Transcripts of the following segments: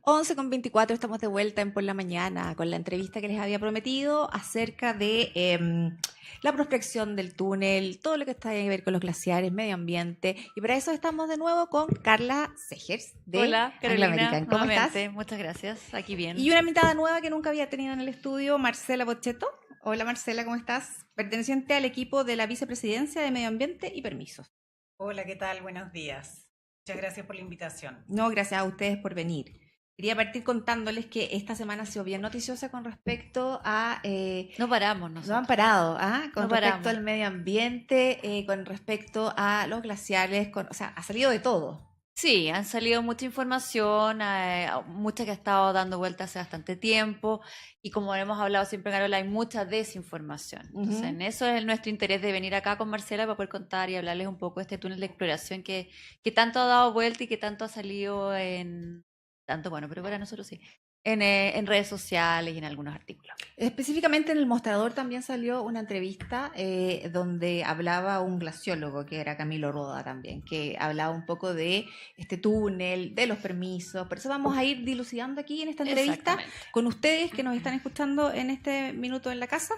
11:24, estamos de vuelta en Por la Mañana con la entrevista que les había prometido acerca de la prospección del túnel, todo lo que está que ver con los glaciares, medio ambiente. Y para eso estamos de nuevo con Carla Segers de Hola, Anglo Carolina, American. ¿Cómo estás? nuevamente. Muchas gracias. Aquí bien. Y una invitada nueva que nunca había tenido en el estudio, Marcela Bochetto. Hola Marcela, ¿cómo estás? Perteneciente al equipo de la Vicepresidencia de Medio Ambiente y Permisos. Hola, ¿qué tal? Buenos días. Muchas gracias por la invitación. No, gracias a ustedes por venir. Quería partir contándoles que esta semana ha sido bien noticiosa con respecto a... No paramos no han nosotros. parado, ¿ah? Con No respecto paramos. al medio ambiente, con respecto a los glaciares, o sea, ha salido de todo. Sí, han salido mucha información, mucha que ha estado dando vueltas hace bastante tiempo y como hemos hablado siempre, Carola, hay mucha desinformación. Entonces, en eso es nuestro interés de venir acá con Marcela para poder contar y hablarles un poco de este túnel de exploración que tanto ha dado vuelta y que tanto ha salido en... Tanto, bueno, pero para nosotros sí. En redes sociales y en algunos artículos. Específicamente en el mostrador también salió una entrevista donde hablaba un glaciólogo, que era Camilo Roda también, que hablaba un poco de este túnel, de los permisos. Por eso vamos a ir dilucidando aquí en esta entrevista con ustedes que nos están escuchando en este minuto en la casa.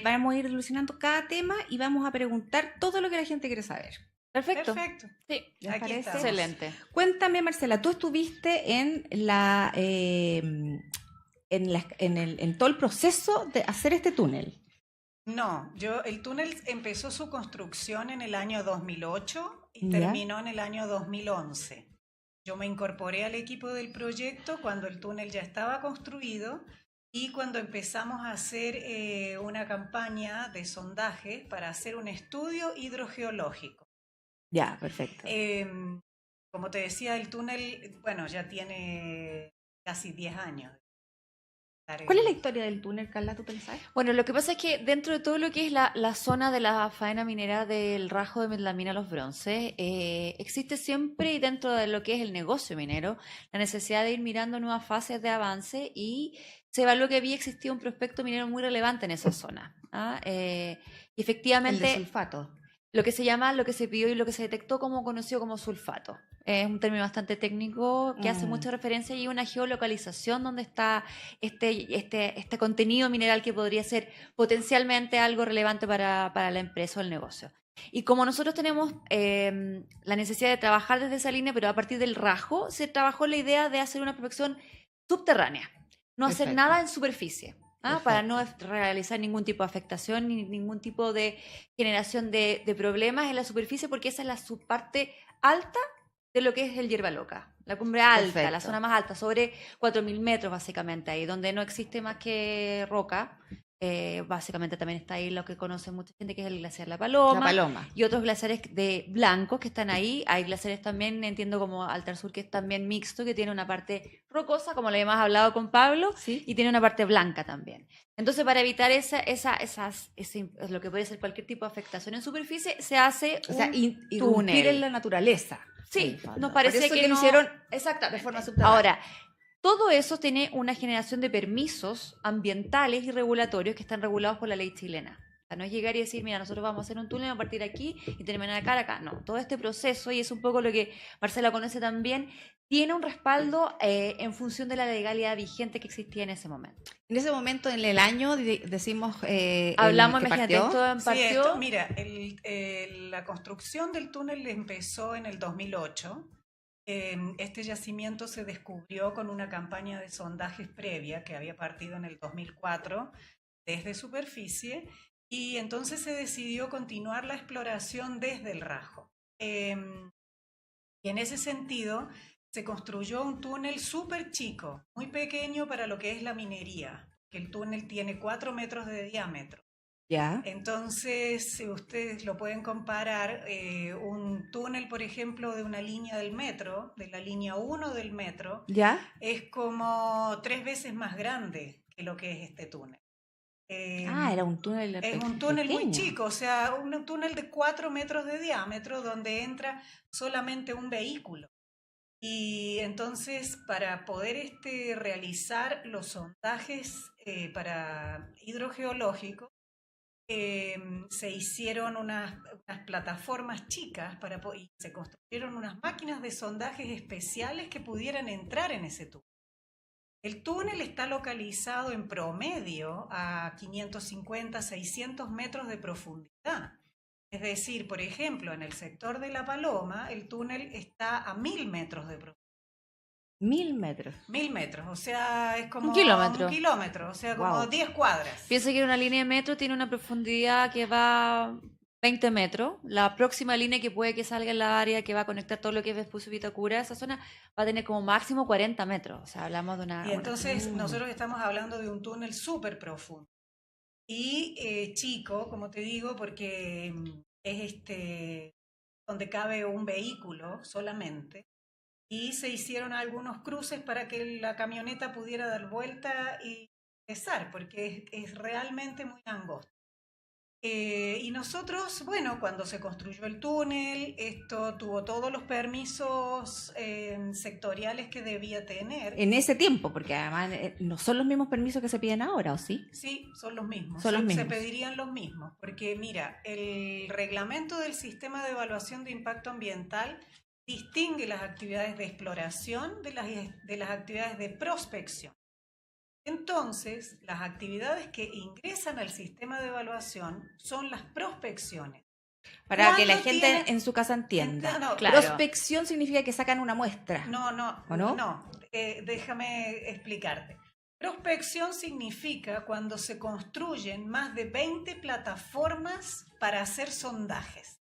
Vamos a ir dilucidando cada tema y vamos a preguntar todo lo que la gente quiere saber. Perfecto. Perfecto. Sí, ¿Les Aquí parece? estamos. excelente. Cuéntame, Marcela, tú estuviste en todo el proceso de hacer este túnel. No, el túnel empezó su construcción en el año 2008 y Ya. terminó en el año 2011. Yo me incorporé al equipo del proyecto cuando el túnel ya estaba construido y cuando empezamos a hacer una campaña de sondaje para hacer un estudio hidrogeológico. Ya, perfecto. Como te decía, el túnel, bueno, ya tiene casi 10 años. ¿Cuál es la historia del túnel, Carla? ¿Tú pensás? Bueno, lo que pasa es que dentro de todo lo que es la zona de la faena minera del Rajo de Melamina Los Bronces, existe siempre y dentro de lo que es el negocio minero, la necesidad de ir mirando nuevas fases de avance y se evaluó que había existido un prospecto minero muy relevante en esa zona. El Efectivamente, de sulfato. lo que se llama, lo que se pidió y lo que se detectó como conocido como sulfato. Es un término bastante técnico que hace mucha referencia y una geolocalización donde está este contenido mineral que podría ser potencialmente algo relevante para la empresa o el negocio. Y como nosotros tenemos la necesidad de trabajar desde esa línea, pero a partir del rajo, se trabajó la idea de hacer una prospección subterránea, no hacer Perfecto. nada en superficie. Para no Perfecto. realizar ningún tipo de afectación ni ningún tipo de generación de problemas en la superficie, porque esa es la subparte alta de lo que es el Hierba Loca, la cumbre alta, Perfecto. la zona más alta, sobre 4.000 metros básicamente ahí, donde no existe más que roca. Básicamente también está ahí lo que conoce mucha gente, que es el glaciar La Paloma. La Paloma. Y otros glaciares de blancos que están ahí. Hay glaciares también, entiendo, como Altar Sur, que es también mixto, que tiene una parte rocosa, como lo habíamos hablado con Pablo, Sí. y tiene una parte blanca también. Entonces, para evitar lo que puede ser cualquier tipo de afectación en superficie, se hace O sea, un irrumpir túnel. en la naturaleza. Sí, en el fondo. nos parece Por eso que lo no... hicieron Exactamente. de forma subterránea. Ahora, todo eso tiene una generación de permisos ambientales y regulatorios que están regulados por la ley chilena. O sea, no es llegar y decir, mira, nosotros vamos a hacer un túnel a partir de aquí y terminar acá. No, todo este proceso, y es un poco lo que Marcela conoce también, tiene un respaldo en función de la legalidad vigente que existía en ese momento. En ese momento, en el año, decimos... Hablamos, que imagínate, partió. esto partió... Sí, esto, mira, la construcción del túnel empezó en el 2008. Este yacimiento se descubrió con una campaña de sondajes previa que había partido en el 2004 desde superficie y entonces se decidió continuar la exploración desde el Rajo. Y en ese sentido se construyó un túnel súper chico, muy pequeño para lo que es la minería, que el túnel tiene 4 metros de diámetro. Ya. Entonces, si ustedes lo pueden comparar, un túnel, por ejemplo, de una línea del metro, de la línea 1 del metro, ¿Ya? es como 3 veces más grande que lo que es este túnel. Era un túnel Es un túnel muy pequeño. chico, o sea, un túnel de 4 metros de diámetro donde entra solamente un vehículo. Y entonces, para poder realizar los sondajes para hidrogeológicos, se hicieron unas plataformas chicas y se construyeron unas máquinas de sondajes especiales que pudieran entrar en ese túnel. El túnel está localizado en promedio a 550, 600 metros de profundidad. Es decir, por ejemplo, en el sector de La Paloma, el túnel está a 1000 metros de profundidad. 1000 metros. 1000 metros, o sea, es como Un kilómetro. 1 kilómetro, o sea, como Wow. 10 cuadras. Piensa que una línea de metro tiene una profundidad que va 20 metros. La próxima línea que puede que salga en la área que va a conectar todo lo que es Vespucio y Vitacura, esa zona va a tener como máximo 40 metros. O sea, hablamos de una... Y entonces nosotros estamos hablando de un túnel súper profundo. Y chico, como te digo, porque es donde cabe un vehículo solamente. Y se hicieron algunos cruces para que la camioneta pudiera dar vuelta y empezar, porque es realmente muy angosto. Y nosotros, bueno, cuando se construyó el túnel, esto tuvo todos los permisos sectoriales que debía tener. En ese tiempo, porque además no son los mismos permisos que se piden ahora, ¿o sí? Sí, son los mismos. Son los Se mismos. pedirían los mismos, porque mira, el reglamento del sistema de evaluación de impacto ambiental distingue las actividades de exploración de las actividades de prospección. Entonces, las actividades que ingresan al sistema de evaluación son las prospecciones. Para que la ¿Cuándo gente tiene- en su casa entienda. No, Claro. Prospección significa que sacan una muestra. No, ¿O no? déjame explicarte. Prospección significa cuando se construyen más de 20 plataformas para hacer sondajes.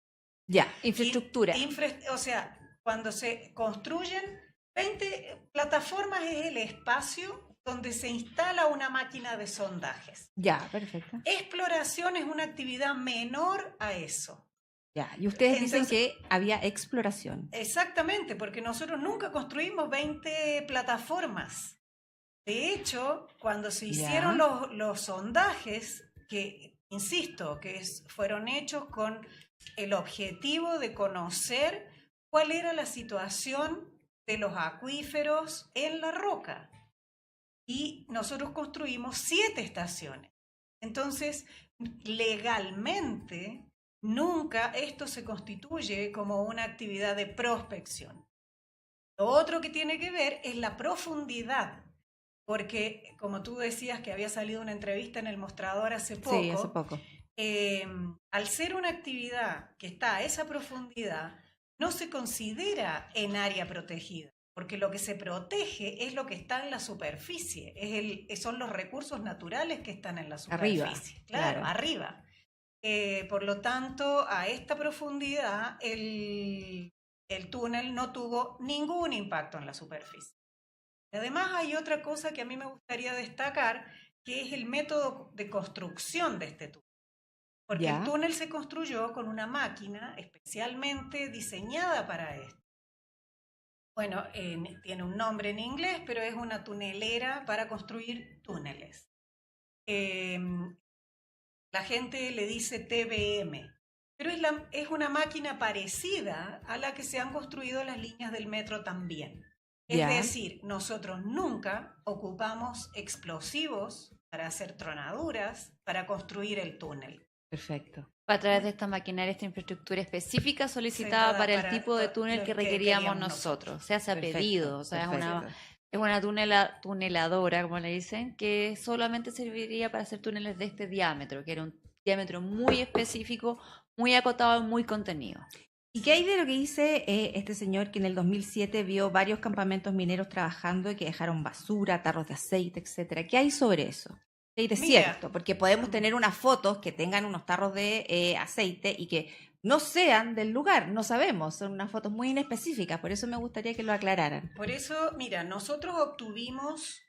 Ya. Infraestructura. O sea, cuando se construyen 20 plataformas es el espacio donde se instala una máquina de sondajes. Ya, perfecto. Exploración es una actividad menor a eso. Ya. Y ustedes dicen Entonces- que había exploración. Exactamente, porque nosotros nunca construimos 20 plataformas. De hecho, cuando se hicieron los sondajes, que, insisto, fueron hechos con el objetivo de conocer cuál era la situación de los acuíferos en la roca. Y nosotros construimos 7 estaciones. Entonces, legalmente, nunca esto se constituye como una actividad de prospección. Lo otro que tiene que ver es la profundidad, porque como tú decías que había salido una entrevista en El Mostrador hace poco, Sí, hace poco. al ser una actividad que está a esa profundidad, no se considera en área protegida, porque lo que se protege es lo que está en la superficie, son los recursos naturales que están en la superficie. Arriba, Claro, claro. arriba. Por lo tanto, a esta profundidad el túnel no tuvo ningún impacto en la superficie. Además, hay otra cosa que a mí me gustaría destacar, que es el método de construcción de este túnel. Porque Ya. el túnel se construyó con una máquina especialmente diseñada para esto. Bueno, tiene un nombre en inglés, pero es una tunelera para construir túneles. La gente le dice TBM, pero es una máquina parecida a la que se han construido las líneas del metro también. Es Ya. decir, nosotros nunca ocupamos explosivos para hacer tronaduras, para construir el túnel. Perfecto. A través de esta maquinaria, esta infraestructura específica solicitada Solicitada para el para tipo de lo túnel que que requeríamos queríamos nosotros. Se hace a Perfecto, pedido, o sea, perfecto. es una tuneladora, como le dicen, que solamente serviría para hacer túneles de este diámetro, que era un diámetro muy específico, muy acotado y muy contenido. ¿Y qué hay de lo que dice este señor que en el 2007 vio varios campamentos mineros trabajando y que dejaron basura, tarros de aceite, etcétera? ¿Qué hay sobre eso? ¿Qué hay de Mira. cierto? Porque podemos tener unas fotos que tengan unos tarros de aceite y que no sean del lugar, no sabemos, son unas fotos muy inespecíficas, por eso me gustaría que lo aclararan. Por eso, mira, nosotros obtuvimos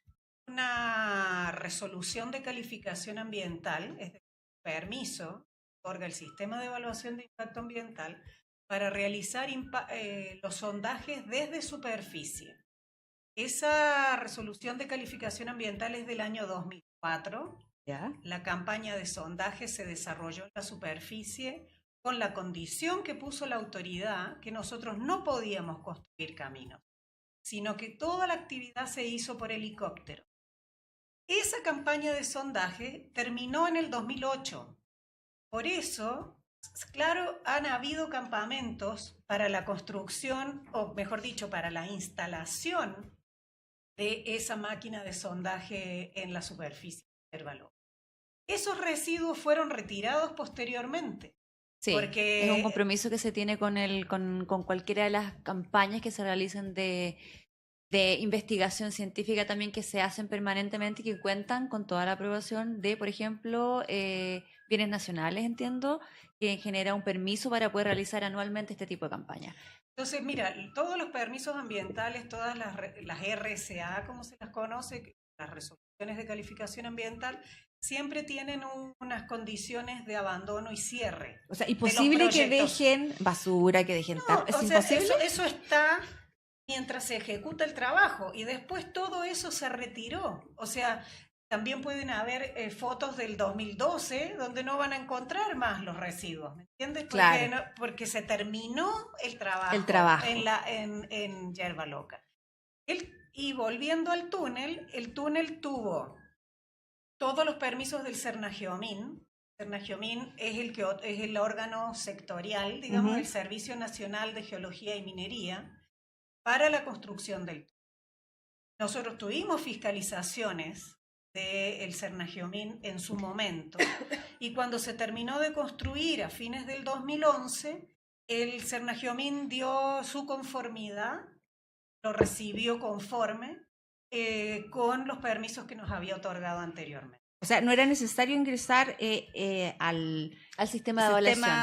una resolución de calificación ambiental, es decir, permiso, otorga el sistema de evaluación de impacto ambiental para realizar los sondajes desde superficie. Esa resolución de calificación ambiental es del año 2004. ¿Ya? La campaña de sondaje se desarrolló en la superficie con la condición que puso la autoridad que nosotros no podíamos construir caminos, sino que toda la actividad se hizo por helicóptero. Esa campaña de sondaje terminó en el 2008. Por eso, claro, han habido campamentos para la construcción, o mejor dicho, para la instalación de esa máquina de sondaje en la superficie de Yerba-Loca. Esos residuos fueron retirados posteriormente. Sí, Porque es un compromiso que se tiene con cualquiera de las campañas que se realicen de investigación científica también que se hacen permanentemente y que cuentan con toda la aprobación de, por ejemplo, bienes nacionales, entiendo, que genera un permiso para poder realizar anualmente este tipo de campañas. Entonces, mira, todos los permisos ambientales, todas las RSA, como se las conoce, las resoluciones de calificación ambiental, siempre tienen unas condiciones de abandono y cierre. O sea, imposible que dejen basura, que dejen No, ¿es o sea, imposible? eso está mientras se ejecuta el trabajo y después todo eso se retiró. O sea, también pueden haber fotos del 2012 donde no van a encontrar más los residuos, ¿me entiendes? Porque, Claro. porque se terminó el trabajo, El trabajo. en Yerba-Loca. Y volviendo al túnel, el túnel tuvo todos los permisos del Cernagiomín. Cernagiomín es el órgano sectorial, digamos, del Servicio Nacional de Geología y Minería para la construcción del túnel. Nosotros tuvimos fiscalizaciones del Cernagiomín en su momento y cuando se terminó de construir a fines del 2011, el Cernagiomín dio su conformidad, lo recibió conforme con los permisos que nos había otorgado anteriormente. O sea, no era necesario ingresar al sistema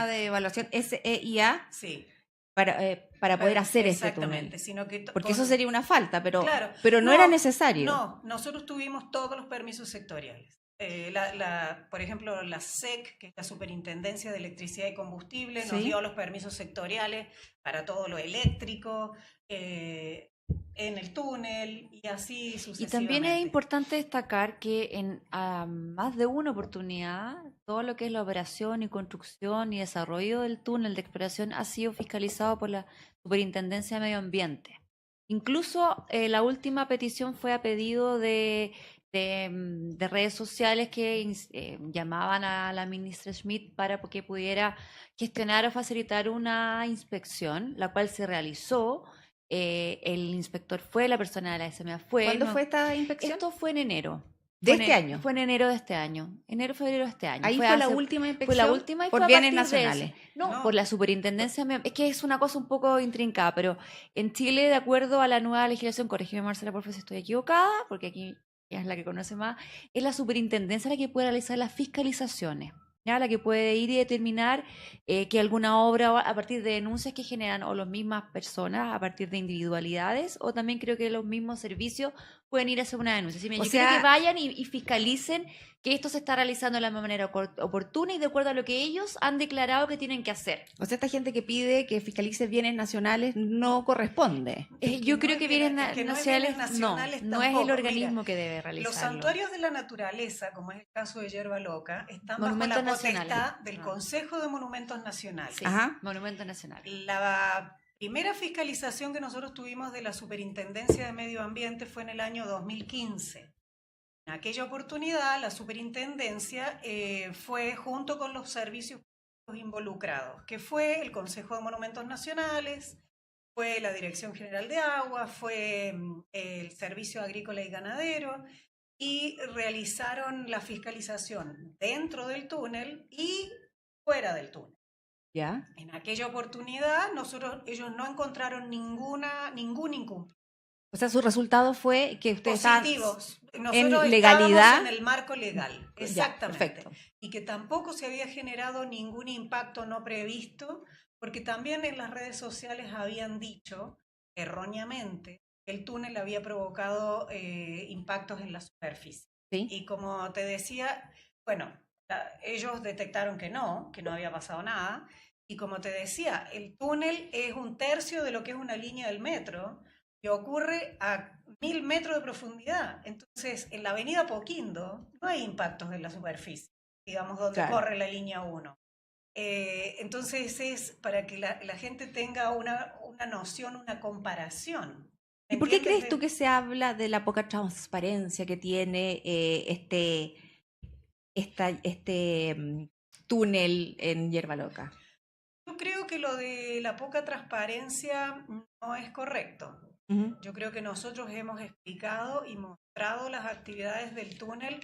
de evaluación SEIA sí. para poder hacer ese Exactamente, túnel. sino que porque eso sería una falta, pero, claro, pero no era necesario. No, nosotros tuvimos todos los permisos sectoriales. Por ejemplo, la SEC, que es la Superintendencia de Electricidad y Combustible, nos dio los permisos sectoriales para todo lo eléctrico, en el túnel y así sucesivamente. Y también es importante destacar que en más de una oportunidad, todo lo que es la operación y construcción y desarrollo del túnel de exploración ha sido fiscalizado por la Superintendencia de Medio Ambiente. Incluso la última petición fue a pedido de redes sociales que llamaban a la ministra Schmidt para que pudiera gestionar o facilitar una inspección, la cual se realizó. El inspector fue, la persona de la SMA fue. ¿Cuándo fue esta inspección? Esto fue en enero. ¿De este año? Fue en enero de este año. Enero, febrero de este año. Ahí fue la última inspección. Fue la última y por fue bienes a partir nacionales. No, por la superintendencia. Es que es una cosa un poco intrincada, pero en Chile, de acuerdo a la nueva legislación, corrígeme Marcela, por favor, si estoy equivocada, porque aquí ella es la que conoce más, es la superintendencia la que puede realizar las fiscalizaciones. ¿Ya? La que puede ir y determinar que alguna obra a partir de denuncias que generan o las mismas personas a partir de individualidades, o también creo que los mismos servicios pueden ir a hacer una denuncia. Yo creo que vayan y fiscalicen que esto se está realizando de la manera oportuna y de acuerdo a lo que ellos han declarado que tienen que hacer. O sea, esta gente que pide que fiscalice bienes nacionales no corresponde. Yo creo que bienes nacionales no es el organismo que debe realizarlo. Los santuarios de la naturaleza, como es el caso de Yerba-Loca, están bajo la potestad del Consejo de Monumentos Nacionales. Sí, Monumentos Nacionales. La primera fiscalización que nosotros tuvimos de la Superintendencia de Medio Ambiente fue en el año 2015. En aquella oportunidad, la superintendencia fue junto con los servicios involucrados, que fue el Consejo de Monumentos Nacionales, fue la Dirección General de Agua, fue el Servicio Agrícola y Ganadero, y realizaron la fiscalización dentro del túnel y fuera del túnel. ¿Ya? En aquella oportunidad, ellos no encontraron ningún incumplimiento. O sea, su resultado fue que ustedes positivos. Nosotros en legalidad, en el marco legal, exactamente. Ya, perfecto. Y que tampoco se había generado ningún impacto no previsto, porque también en las redes sociales habían dicho erróneamente que el túnel había provocado impactos en la superficie. ¿Sí? Y como te decía, bueno, ellos detectaron que no había pasado nada. Y como te decía, el túnel es 1/3 de lo que es una línea del metro, que ocurre a 1000 metros de profundidad. Entonces, en la avenida Poquindo no hay impactos en la superficie, digamos, donde corre la línea 1. Entonces, es para que la gente tenga una noción, una comparación. ¿Y por qué crees tú que se habla de la poca transparencia que tiene este túnel en Yerba-Loca? Yo creo que lo de la poca transparencia no es correcto. Ujú. Yo creo que nosotros hemos explicado y mostrado las actividades del túnel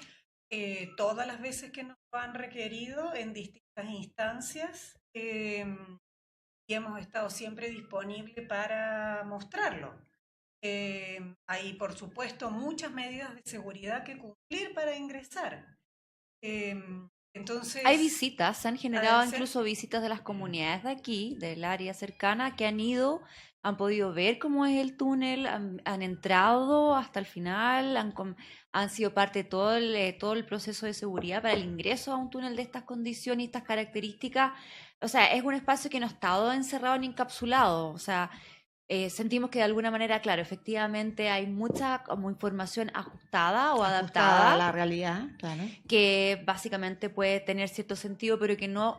todas las veces que nos han requerido en distintas instancias y hemos estado siempre disponibles para mostrarlo. Hay, por supuesto, muchas medidas de seguridad que cumplir para ingresar. Entonces, Hay visitas, se han generado adelante. incluso visitas de las comunidades de aquí, del área cercana, que han ido, han podido ver cómo es el túnel, han entrado hasta el final, han sido parte de todo el proceso de seguridad para el ingreso a un túnel de estas condiciones y estas características. O sea, es un espacio que no ha estado encerrado ni encapsulado. O sea, sentimos que de alguna manera, claro, efectivamente hay mucha como información ajustada o Ajustada adaptada a la realidad, claro. que básicamente puede tener cierto sentido, pero que no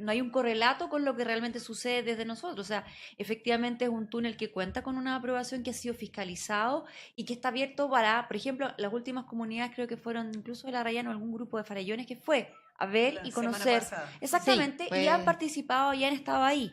hay un correlato con lo que realmente sucede desde nosotros. O sea, efectivamente es un túnel que cuenta con una aprobación que ha sido fiscalizado y que está abierto para, por ejemplo, las últimas comunidades creo que fueron incluso de La Rayana o algún grupo de farellones que fue a ver La y semana conocer. pasada. Exactamente, Sí, y han participado y han estado ahí.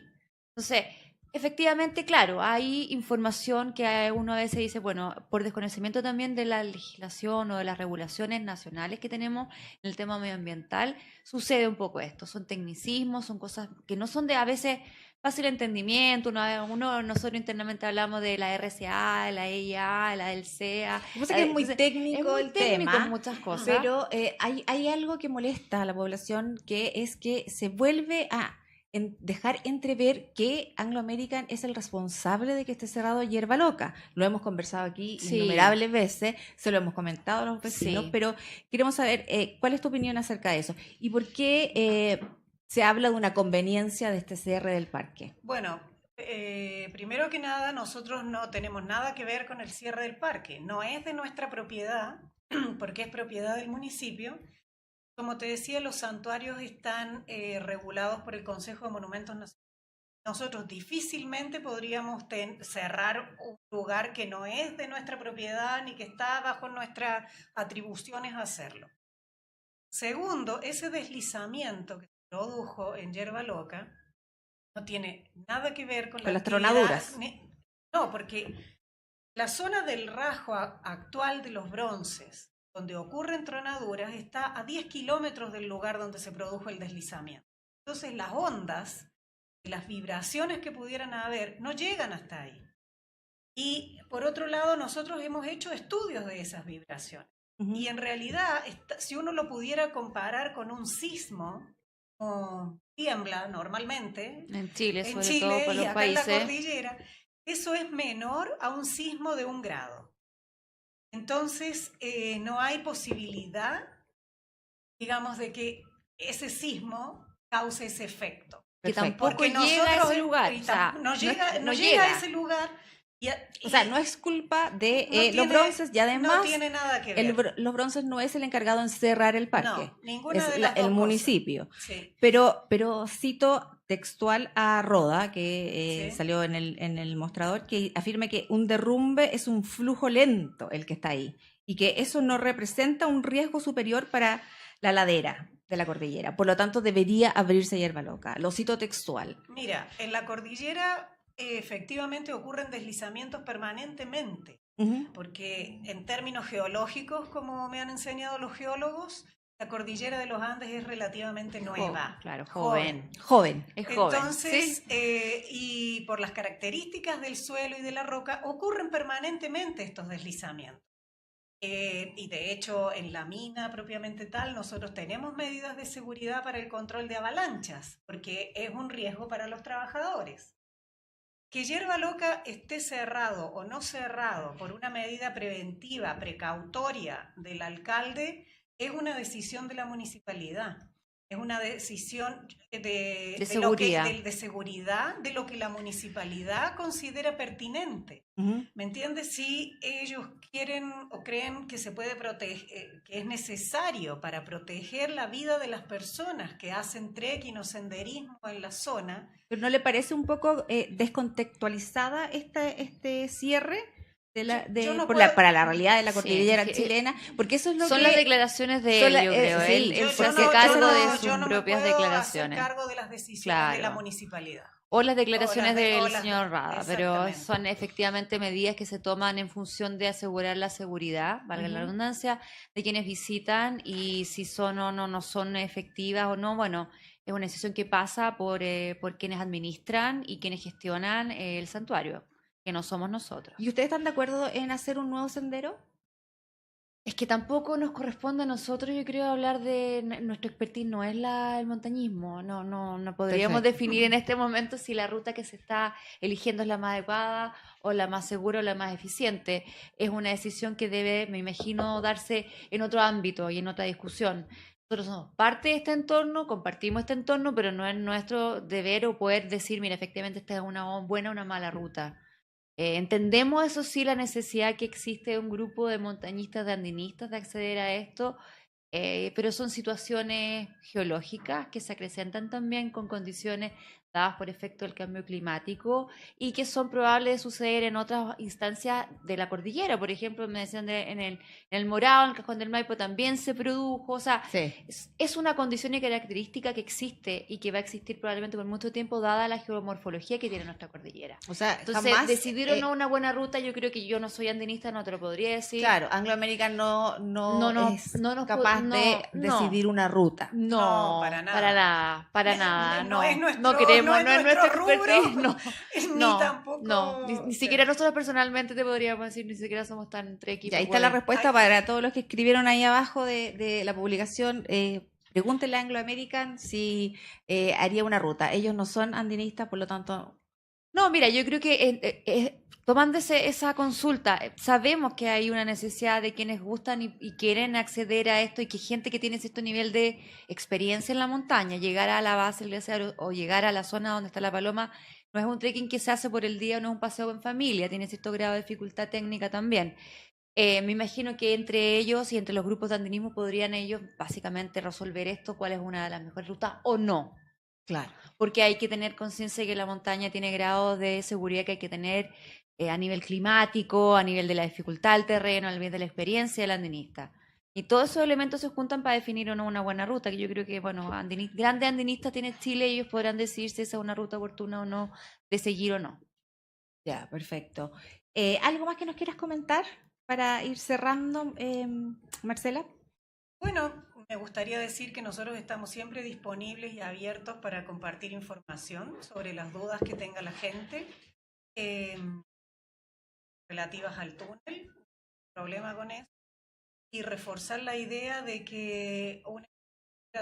Entonces, efectivamente, claro, hay información que uno a veces dice, bueno, por desconocimiento también de la legislación o de las regulaciones nacionales que tenemos en el tema medioambiental, sucede un poco esto. Son tecnicismos, son cosas que no son de a veces fácil entendimiento. Nosotros internamente hablamos de la RCA, la EIA, la del CEA. Lo que pasa es que es muy Entonces, técnico es muy el técnico tema, en muchas cosas. pero hay algo que molesta a la población, que es que se vuelve a dejar entrever que Anglo American es el responsable de que esté cerrado Hierba Loca. Lo hemos conversado aquí Sí. innumerables veces, se lo hemos comentado a los vecinos, Sí. pero queremos saber cuál es tu opinión acerca de eso y por qué se habla de una conveniencia de este cierre del parque. Bueno, primero que nada, nosotros no tenemos nada que ver con el cierre del parque. No es de nuestra propiedad, porque es propiedad del municipio. Como te decía, los santuarios están regulados por el Consejo de Monumentos Nacionales. Nosotros difícilmente podríamos cerrar un lugar que no es de nuestra propiedad ni que está bajo nuestras atribuciones a hacerlo. Segundo, ese deslizamiento que se produjo en Hierba Loca no tiene nada que ver con la las actividad, tronaduras. No, porque la zona del rajo actual de los bronces, donde ocurren tronaduras, está a 10 kilómetros del lugar donde se produjo el deslizamiento. Entonces las ondas, las vibraciones que pudieran haber, no llegan hasta ahí. Y por otro lado, nosotros hemos hecho estudios de esas vibraciones. Y en realidad, si uno lo pudiera comparar con un sismo, como tiembla normalmente, En Chile, en sobre Chile todo para y los acá en la países. cordillera, eso es menor a un sismo de 1 grado. Entonces, no hay posibilidad, digamos, de que ese sismo cause ese efecto. Que Perfecto. tampoco Porque llega a nosotros ese lugar. y O sea, no no llega a llega. ese lugar. O sea, no es culpa de no los tiene- bronces y además no tiene nada que ver. los bronces no es el encargado en cerrar el parque, No, ninguna es de las dos el cosas. municipio. Sí. Pero cito textual a Roda, que Sí. salió en el mostrador, que afirma que un derrumbe es un flujo lento el que está ahí y que eso no representa un riesgo superior para la ladera de la cordillera. Por lo tanto, debería abrirse Hierba Loca. Lo cito textual. Mira, en la cordillera efectivamente ocurren deslizamientos permanentemente, Ujú. porque en términos geológicos, como me han enseñado los geólogos, la cordillera de los Andes es relativamente nueva. Claro, joven. Joven. Es joven. Entonces, ¿sí? y por las características del suelo y de la roca, ocurren permanentemente estos deslizamientos. Y de hecho, en la mina propiamente tal, nosotros tenemos medidas de seguridad para el control de avalanchas, porque es un riesgo para los trabajadores. Que Hierba Loca esté cerrado o no cerrado por una medida preventiva, precautoria del alcalde, es una decisión de la municipalidad. Es una decisión de seguridad. de seguridad, de lo que la municipalidad considera pertinente. Ujú. ¿Me entiendes? Si ellos quieren o creen que se puede proteger, que es necesario para proteger la vida de las personas que hacen trekking o senderismo en la zona. ¿Pero no le parece un poco descontextualizada este cierre Yo no puedo- para la realidad de la Sí, cordillera que- chilena? Porque eso es lo Son que... las declaraciones de son él, yo la- creo. sí, Él yo se no- hace yo cargo no- de yo sus yo no me propias puedo declaraciones. hacer cargo de las decisiones de la Claro. municipalidad. O las declaraciones del o las señor Rada, pero exactamente. son efectivamente medidas que se toman en función de asegurar la seguridad, valga la Ujú. redundancia, de quienes visitan y si son o no son efectivas o no, bueno, es una decisión que pasa por quienes administran y quienes gestionan el santuario, que no somos nosotros. ¿Y ustedes están de acuerdo en hacer un nuevo sendero? Es que tampoco nos corresponde a nosotros, yo creo, hablar de nuestro expertise, no es el montañismo, no podríamos Perfecto. definir en este momento si la ruta que se está eligiendo es la más adecuada o la más segura o la más eficiente. Es una decisión que debe, me imagino, darse en otro ámbito y en otra discusión. Nosotros somos parte de este entorno, compartimos este entorno, pero no es nuestro deber o poder decir, mira, efectivamente esta es una buena o una mala ruta. Entendemos, eso sí, la necesidad que existe de un grupo de montañistas, de andinistas, de acceder a esto, pero son situaciones geológicas que se acrecentan también con condiciones dadas por efecto del cambio climático y que son probables de suceder en otras instancias de la cordillera. Por ejemplo, me decían en el Morao, en el Cajón del Maipo también se produjo. O sea, Sí. es una condición y característica que existe y que va a existir probablemente por mucho tiempo dada la geomorfología que tiene nuestra cordillera. O sea, Entonces, jamás, decidir o no una buena ruta, yo creo que yo no soy andinista, no te lo podría decir. claro, Anglo American no No, no, es no nos capaz de decidir una ruta. No, No, para nada. para nada, No es nuestro- no queremos, no es nuestro nuestro rubro, expertise, ni no, tampoco- no, ni siquiera nosotros personalmente te podríamos decir, ni siquiera somos tan treki. Y ahí está la respuesta Ay. para todos los que escribieron ahí abajo de la publicación. Pregúntenle a Anglo American si haría una ruta. Ellos no son andinistas, por lo tanto, No, mira, yo creo que tomando esa consulta, sabemos que hay una necesidad de quienes gustan y quieren acceder a esto y que gente que tiene cierto nivel de experiencia en la montaña, llegar a la base del glaciar o llegar a la zona donde está la paloma, no es un trekking que se hace por el día, no es un paseo en familia, tiene cierto grado de dificultad técnica también. Me imagino que entre ellos y entre los grupos de andinismo podrían ellos básicamente resolver esto, cuál es una de las mejores rutas o no. claro. Porque hay que tener conciencia de que la montaña tiene grados de seguridad que hay que tener a nivel climático, a nivel de la dificultad del terreno, a nivel de la experiencia del andinista. Y todos esos elementos se juntan para definir o no una buena ruta, que yo creo que, bueno, grandes andinistas tiene Chile y ellos podrán decir si esa es una ruta oportuna o no, de seguir o no. Ya, perfecto. ¿Algo más que nos quieras comentar para ir cerrando, Marcela? Bueno, me gustaría decir que nosotros estamos siempre disponibles y abiertos para compartir información sobre las dudas que tenga la gente relativas al túnel, problema con eso, y reforzar la idea de que una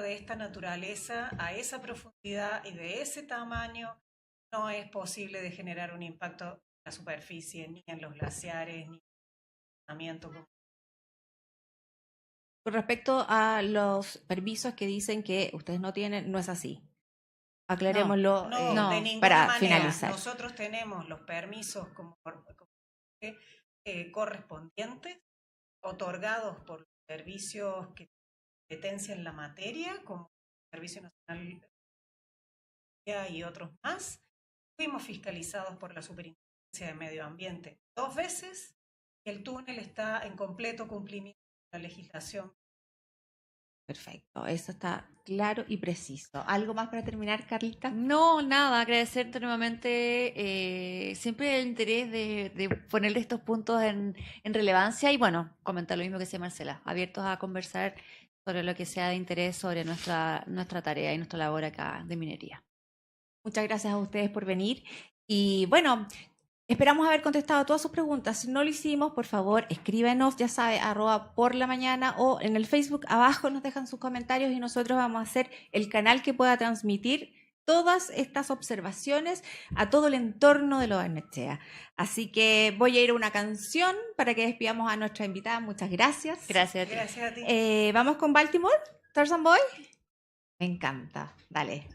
de esta naturaleza, a esa profundidad y de ese tamaño, no es posible de generar un impacto en la superficie, ni en los glaciares, ni en el funcionamiento. Con respecto a los permisos que dicen que ustedes no tienen, no es así. Aclarémoslo No, No, de ninguna para manera. finalizar. Nosotros tenemos los permisos correspondientes otorgados por los servicios que competencian la materia, como el Servicio Nacional y otros más. Fuimos fiscalizados por la Superintendencia de Medio Ambiente 2 veces y el túnel está en completo cumplimiento de la legislación. Perfecto, eso está claro y preciso. ¿Algo más para terminar, Carlita? No, nada, agradecerte nuevamente siempre el interés de ponerle estos puntos en relevancia y bueno, comentar lo mismo que decía Marcela, abiertos a conversar sobre lo que sea de interés sobre nuestra tarea y nuestra labor acá de minería. Muchas gracias a ustedes por venir. Y bueno, esperamos haber contestado todas sus preguntas. Si no lo hicimos, por favor, escríbenos, ya sabe, @porlamañana o en el Facebook abajo nos dejan sus comentarios y nosotros vamos a hacer el canal que pueda transmitir todas estas observaciones a todo el entorno de Loa Barnechea. Así que voy a ir a una canción para que despidamos a nuestra invitada. Muchas gracias. Gracias a ti. Gracias a ti. Vamos con Baltimore, Tarzan Boy. Me encanta. Dale.